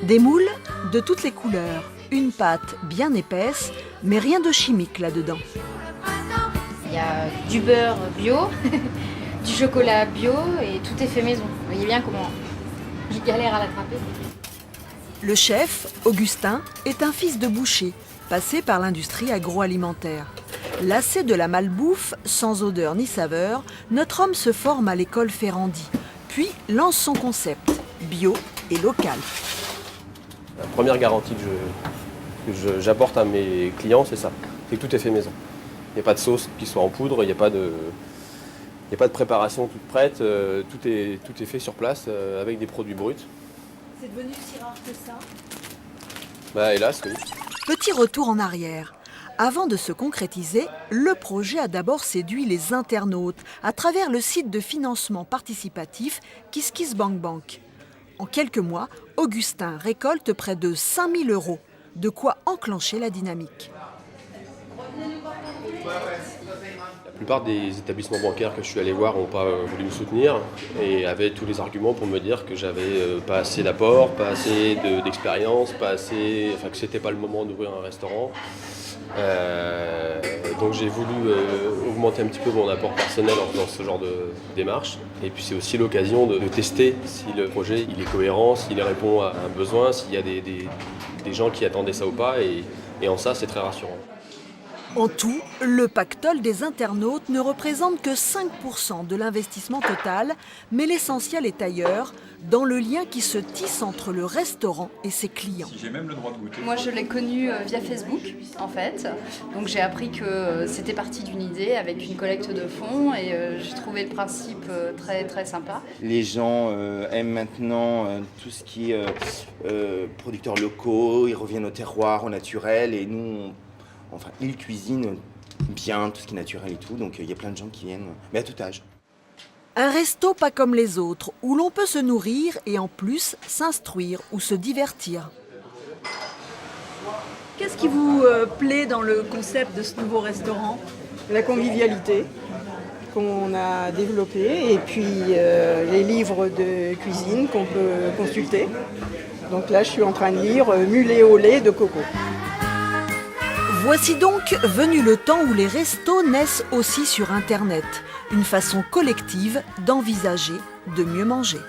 Des moules de toutes les couleurs, une pâte bien épaisse, mais rien de chimique là-dedans. Il y a du beurre bio, du chocolat bio et tout est fait maison. Vous voyez bien comment je galère à l'attraper. Le chef, Augustin, est un fils de boucher, passé par l'industrie agroalimentaire. Lassé de la malbouffe, sans odeur ni saveur, notre homme se forme à l'école Ferrandi, puis lance son concept, bio et local. La première garantie que j'apporte à mes clients, c'est ça, c'est que tout est fait maison. Il n'y a pas de sauce qui soit en poudre, il n'y a pas de préparation toute prête, tout est fait sur place avec des produits bruts. C'est devenu si rare que ça ? Bah hélas, oui. Petit retour en arrière. Avant de se concrétiser, le projet a d'abord séduit les internautes à travers le site de financement participatif KissKissBankBank. En quelques mois, Augustin récolte près de 5 000 €, de quoi enclencher la dynamique. La plupart des établissements bancaires que je suis allé voir n'ont pas voulu me soutenir et avaient tous les arguments pour me dire que j'avais pas assez d'apport, pas assez d'expérience, que c'était pas le moment d'ouvrir un restaurant. Donc j'ai voulu augmenter un petit peu mon apport personnel en faisant ce genre de démarche. Et puis c'est aussi l'occasion de tester si le projet il est cohérent, s'il répond à un besoin, s'il y a des gens qui attendaient ça ou pas. Et en ça, c'est très rassurant. En tout, le pactole des internautes ne représente que 5% de l'investissement total, mais l'essentiel est ailleurs, dans le lien qui se tisse entre le restaurant et ses clients. J'ai même le droit de goûter. Moi, je l'ai connu via Facebook, en fait. Donc, j'ai appris que c'était parti d'une idée avec une collecte de fonds et j'ai trouvé le principe très, très sympa. Les gens aiment maintenant tout ce qui est producteurs locaux, ils reviennent au terroir, au naturel, et nous, ils cuisinent bien tout ce qui est naturel et tout, donc il y a plein de gens qui viennent, mais à tout âge. Un resto pas comme les autres, où l'on peut se nourrir et en plus s'instruire ou se divertir. Qu'est-ce qui vous plaît dans le concept de ce nouveau restaurant ? La convivialité qu'on a développée et puis les livres de cuisine qu'on peut consulter. Donc là, je suis en train de lire Mulet au lait de Coco. Voici donc venu le temps où les restos naissent aussi sur Internet. Une façon collective d'envisager de mieux manger.